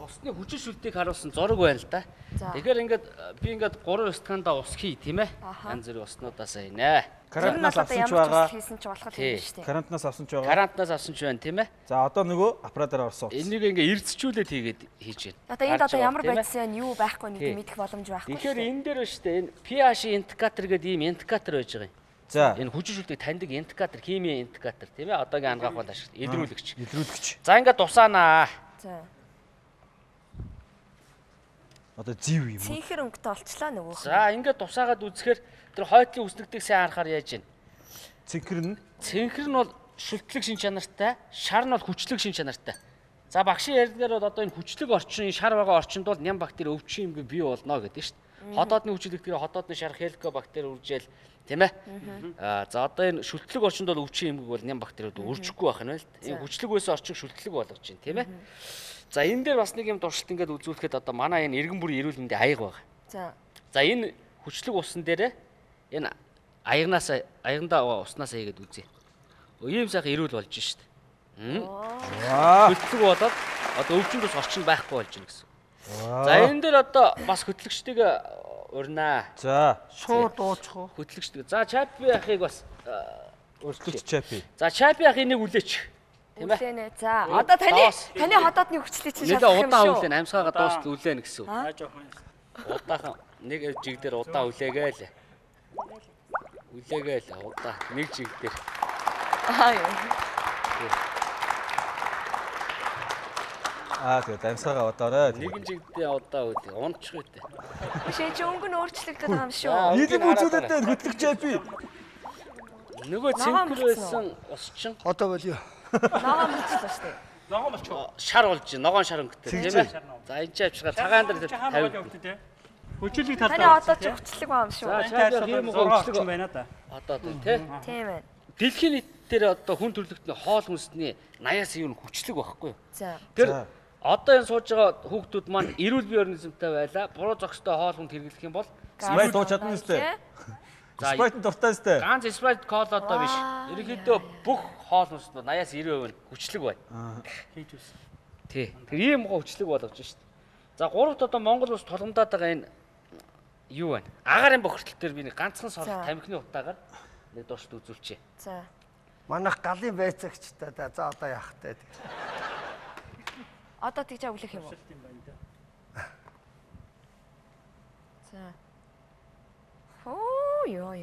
Усны хүчин шүлтийг харуулсан зураг байна л да. Тэгэхээр ингээд би ингээд 3 стаканда ус хий тийм ээ. Янз бүрийн уснуудаасийнэ. Карантинаас авсан ч байгаа. Хийсэн ч болох юм шүү дээ. Карантинаас авсан ч байгаа. Карантинаас авсан ч байна тийм ээ. За одоо нөгөө аппаратаар орсон. Энийг ингээд эрдцчүүлээд хийгээд хийж байна. Одоо энд одоо ямар байцсан юу байхгүй нэг мэдэх боломж байхгүй. Тэгэхээр энэ дээр ба штэ энэ pH индикатор гэдэг ийм индикатор байж байгаа юм. За энэ хүчин шүлтийг таньдаг индикатор, химийн индикатор тийм ээ. Одоогийн ангаах бол ашиг илрүүлэгч. илрүүлэгч. За ингээд тусаанаа. За. Одоо зив юм уу? Цэнхэр өнгөтэй олчлаа нөгөө. За ингээд тусаагаад үзэхээр тэр хойтлын үснэгдийг сайн харахаар яаж байна? Цэнхэр нь Цэнхэр нь бол шүлтлэг шин чанартай, шар нь бол хүчлэг шин чанартай. За багшийн ярьдгаар бол одоо энэ хүчлэг орчин, шар байгаа орчинд бол ням бактери өвчин юм бий болно гэдэг нь шүү дээ. Ходоодны хүчлэгдгээр ходоодны шар хеликобактери үржээл тийм ээ. За одоо энэ шүлтлэг орчинд бол өвчин эмгэг бол ням бактериуд үржихгүй байх нь байл. Энэ хүчлэг байсан орчин шүлтлэг болгож байна тийм ээ. За энэ дээр бас нэг юм дуршилт ингээд үзүүлэхэд одоо манай энэ эргэн бүрийн эрүүл мэндийн аяга байгаа. За. За энэ хүчлэг усан дээрээ энэ аягандаа уснасаа хийгээд үзье. Ийм сайхан эрүүл болж шít. Хөтлөг болоод одоо өвчин тус орчин байхгүй болж байна гэсэн. За энэ дээр одоо бас хөтлөгчдийг урнаа. За Шууд дуучих уу? Хөтлөгчдөг. За чапи ахыг бас өөрчлөлт чапи. За чапи ахыг нэг үлээч. Тийм ээ. Үлээнэ. За одоо таны ходоодны хүчлийг чинь шалгах юм шүү. Удаан үлээн амьсгаагаа дуустал үлээн гэсэн. Жоохон. Удаахан нэг жиг дээр удаан үлээгээл. Үлээгээл удаа нэг жиг дээр. Тэгээд амьсгаагаа удаарай. Нэгэн жигдээ удаа үлээ. Унчих үедээ. Бишээ чи өнгө нь өөрчлөгдөж байгаа юм шүү. Нийгэм үзүүлээд байна хөтлөх чапи. Нөгөө цэнхэр байсан усчин Одоо болио. Ногоон болчихлоо шүү дээ. Ногоон болчихоо. шар болж байна. Ногоон шар өнгөтэй тийм ээ. За энэ ч авчгаа цагаан дээр тавь. Хүчлэг Таны талдаа. одоо ч хүчлэг байгаа юм шүү. За чапи ийм хүчлэг байна да. одоо тий. Тийм ээ. Дэлхийн нийтээр одоо хүн төрөлхтний хоол хүнсний 80-аас юу хүчлэг байхгүй юу? За. Тэр одоо энэ сууж байгаа хүүхдүүд маань эрүүл бие организмтай байлаа. Буруу зохистой хоол хүнд хэрэглэх юм бол Спрайт дуу чадна үстэй. Спрайт дуртай үстэй. ганц спрайт кол одоо биш. Ерөнхийдөө бүх хоол хүнсд 80-аас 90% нь хүчлэг байна. Хийж үсэн. Тий. Тэр ийм гоо хүчлэг болгож шít. За гуравт одоо Монгол улс тулгамдаад байгаа энэ юу байна? Агарын бохирдол дээр би нэг ганцхан сорлох тамхины утаагаар нэг дуршилт үзүүлчихье. За. Манайх галын байцаагчтай да. За одоо яах вэ? Одоо тэгж өглөх юм уу? За. Оо ёо.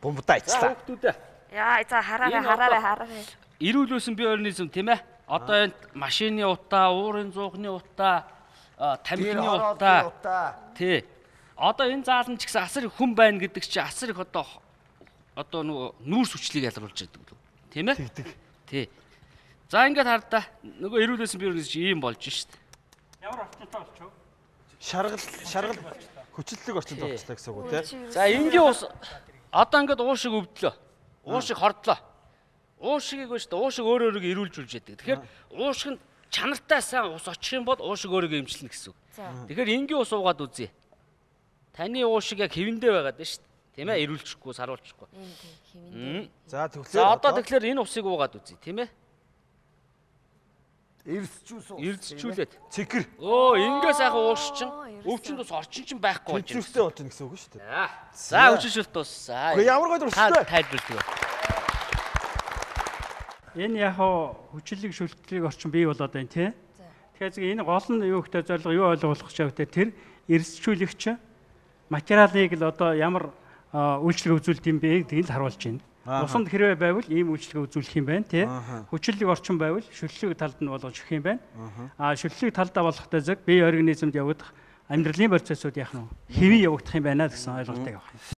Бомбтай За ицлаа. хүүхдүүдээ Яа, за хараарай. эрүүл өсөн бие организм тийм ээ. Одоо энэ машины утаа, уурын зуухны утаа, тамхины утаа. Тий. Одоо энэ заалан ч гэсэн асар их хүн байна гэдэг чинь асар их одоо нөгөө нүүрс хүчлийг ялруулж байдаг лөө. Тийм ээ? Тий. За ингээд хардаа. Нөгөө эрүүл өсөн бие организм ийм болж шít. Ямар орчинтой болчихоо? Шаргал хүчлэлэг орчинд орчлаа гэсэн үг тий. За энгийн ус одоо ингээд уушиг өвдлөө. Уушиг хордлоо. Уушигийг ба шүү дээ. Уушиг өөрөө эрүүлж үлж яадаг. Тэгэхээр уушиг нь чанартай сайн ус очих юм бол уушиг өөрийгөө эмчилнэ гэсэн үг. Тэгэхээр энгийн ус уугаад үзье. Таны уушиг яг хэвэндээ байгаад байна шүү дээ. Тийм ээ? Эрүүлчихгүй, саруулчихгүй. За тэгэхээр За одоо тэгэхээр энэ усыг уугаад үзье, тийм ээ? Эрдцчүүлээд. цэнхэр Ингээ сайхан уушчин. Өвчин тус орчин чинь байхгүй болж хүчтэй болж байна гэсэн үг шүү дээ. За хүчшилт тусаа. Гэхдээ ямар гой дуршилтай. Тайлбарлая. Энэ яг хүчлэг шүлтлэг орчин бий болоод байна тий. Тэгэхээр энэ гол нь юу ихтэй зорилго юу ойлгох гэж байгаа вэ? Тэр эрсчүүлэгч материалыг л одоо ямар үйлчлэг үзүүлдэг юм бэ гэдгийг л харуулж байна. Усанд хэрвээ байвал ийм үйлчлэг үзүүлэх юм байна тий. Хүчлэг орчин байвал шүлтлэг талд нь болгож өгөх юм байна. Шүлтлэг талдаа болохтой зөв бие организмд явагдах амьдралын процессыг яах нь хэвэн явагдах юм байна гэсэн ойлголтыг авах юм.